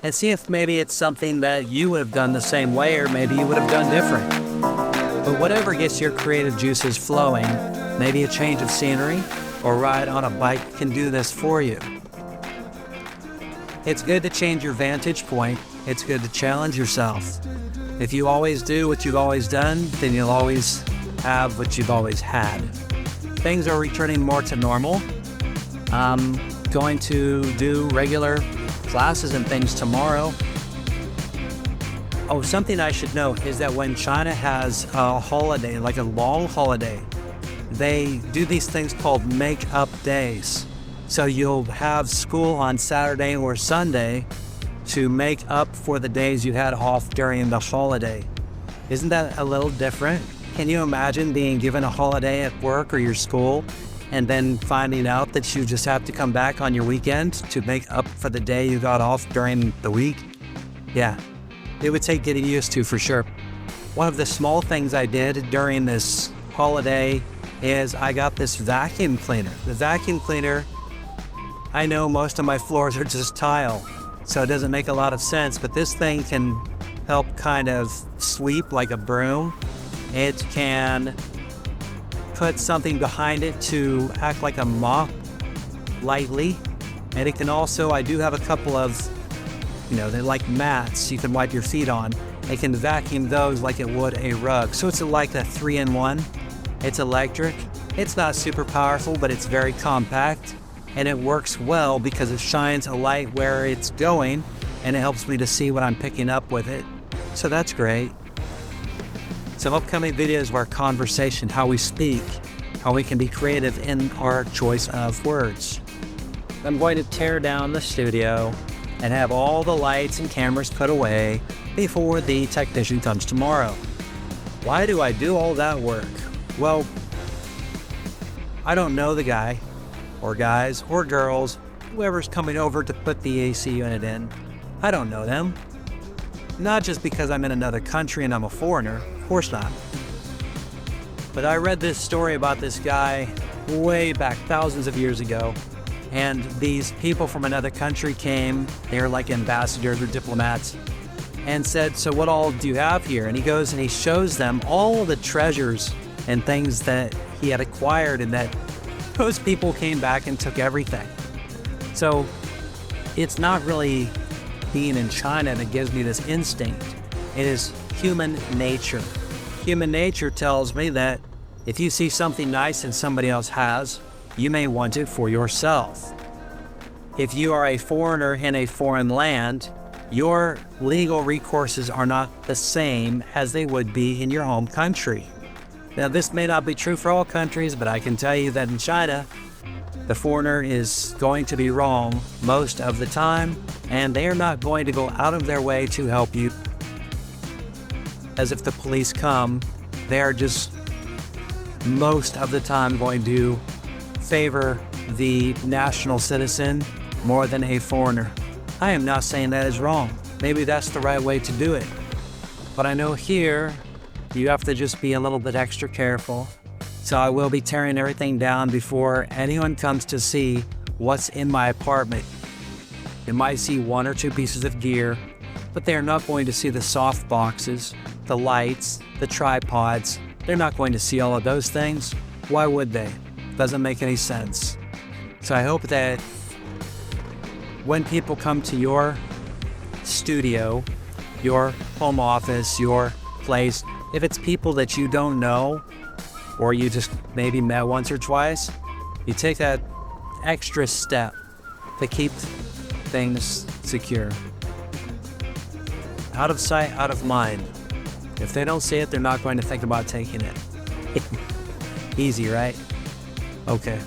and see if maybe it's something that you would have done the same way, or maybe you would have done different. But whatever gets your creative juices flowing, maybe a change of scenery or ride on a bike can do this for you. It's good to change your vantage point. It's good to challenge yourself. If you always do what you've always done, then you'll always have what you've always had. Things are returning more to normal. I'm going to do regular classes and things tomorrow. Oh, something I should note is that when China has a holiday, like a long holiday, they do these things called make-up days. So you'll have school on Saturday or Sunday to make up for the days you had off during the holiday. Isn't that a little different? Can you imagine being given a holiday at work or your school and then finding out that you just have to come back on your weekend to make up for the day you got off during the week? Yeah, it would take getting used to for sure. One of the small things I did during this holiday is I got this vacuum cleaner. The vacuum cleaner, I know most of my floors are just tile, so it doesn't make a lot of sense, but this thing can help kind of sweep like a broom. It can put something behind it to act like a mop lightly. And it can also, I do have a couple of, they're like mats you can wipe your feet on. It can vacuum those like it would a rug. So it's like a 3-in-1. It's electric. It's not super powerful, but it's very compact. And it works well because it shines a light where it's going, and it helps me to see what I'm picking up with it. So that's great. Some upcoming videos of our conversation, how we speak, how we can be creative in our choice of words. I'm going to tear down the studio and have all the lights and cameras put away before the technician comes tomorrow. Why do I do all that work? Well, I don't know the guy, or guys, or girls, whoever's coming over to put the AC unit in. I don't know them. Not just because I'm in another country and I'm a foreigner, of course not. But I read this story about this guy way back thousands of years ago, and these people from another country came, they were like ambassadors or diplomats, and said, so what all do you have here? And he goes and he shows them all the treasures and things that he had acquired, and that those people came back and took everything. So it's not really being in China that gives me this instinct. It is human nature. Human nature tells me that if you see something nice and somebody else has, you may want it for yourself. If you are a foreigner in a foreign land, your legal recourses are not the same as they would be in your home country. Now, this may not be true for all countries, but I can tell you that in China, the foreigner is going to be wrong most of the time, and they are not going to go out of their way to help you. As if the police come, they are just most of the time going to favor the national citizen more than a foreigner. I am not saying that is wrong. Maybe that's the right way to do it. But I know here, you have to just be a little bit extra careful. So I will be tearing everything down before anyone comes to see what's in my apartment. You might see 1 or 2 pieces of gear, but they're not going to see the soft boxes, the lights, the tripods. They're not going to see all of those things. Why would they? Doesn't make any sense. So I hope that when people come to your studio, your home office, your place, if it's people that you don't know, or you just maybe met once or twice, you take that extra step to keep things secure. Out of sight, out of mind. If they don't see it, they're not going to think about taking it. Easy, right? Okay.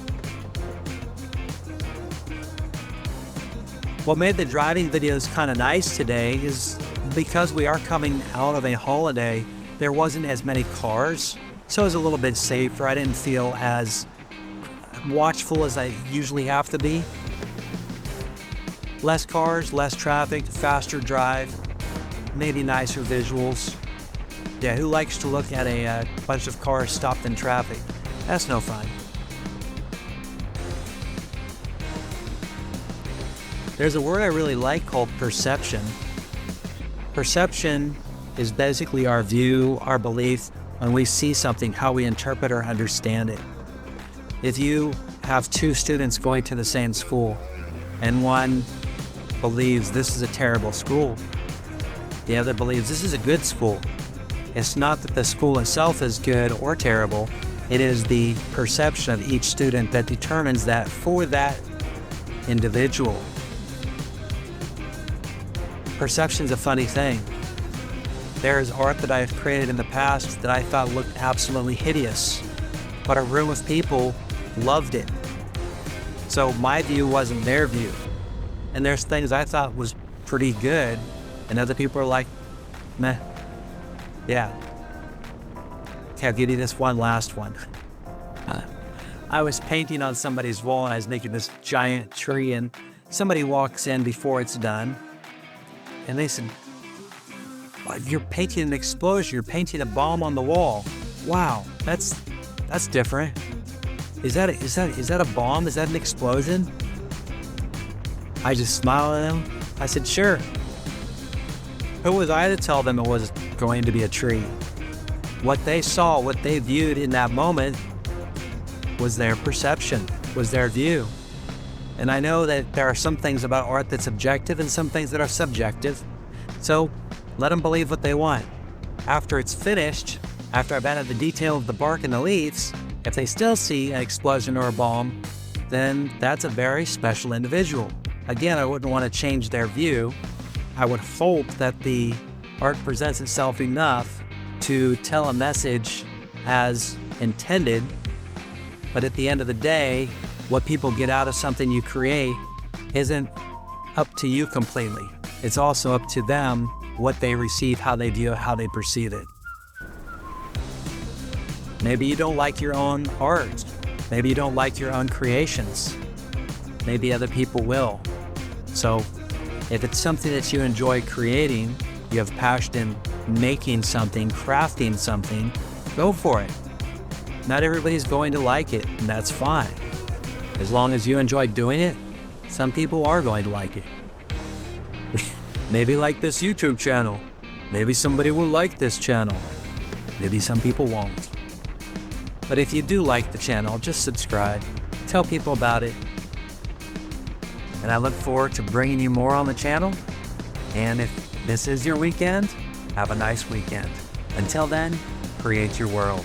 What made the driving videos kind of nice today is because we are coming out of a holiday, there wasn't as many cars, so it was a little bit safer. I didn't feel as watchful as I usually have to be. Less cars, less traffic, faster drive, maybe nicer visuals. Yeah, who likes to look at a bunch of cars stopped in traffic? That's no fun. There's a word I really like called perception. Perception is basically our view, our belief, when we see something, how we interpret or understand it. If you have two students going to the same school, and one believes this is a terrible school, the other believes this is a good school. It's not that the school itself is good or terrible, it is the perception of each student that determines that for that individual. Perception's a funny thing. There's art that I've created in the past that I thought looked absolutely hideous, but a room of people loved it. So my view wasn't their view. And there's things I thought was pretty good, and other people are like, meh. Yeah. Okay, I'll give you this one last one. I was painting on somebody's wall, and I was making this giant tree, and somebody walks in before it's done, and they said, "You're painting an explosion, you're painting a bomb on the wall. Wow, that's different. Is that a bomb? Is that an explosion?" I just smiled at them. I said, "Sure." Who was I to tell them it was going to be a tree? What they saw, what they viewed in that moment was their perception, was their view. And I know that there are some things about art that's objective and some things that are subjective. So let them believe what they want. After it's finished, after I've added the detail of the bark and the leaves, if they still see an explosion or a bomb, then that's a very special individual. Again, I wouldn't want to change their view. I would hope that the art presents itself enough to tell a message as intended, but at the end of the day, what people get out of something you create isn't up to you completely. It's also up to them, what they receive, how they view it, how they perceive it. Maybe you don't like your own art. Maybe you don't like your own creations. Maybe other people will. So if it's something that you enjoy creating, you have passion in making something, crafting something, go for it. Not everybody's going to like it, and that's fine. As long as you enjoy doing it, some people are going to like it. Maybe like this YouTube channel. Maybe somebody will like this channel. Maybe some people won't. But if you do like the channel, just subscribe. Tell people about it. And I look forward to bringing you more on the channel. And if this is your weekend, have a nice weekend. Until then, create your world.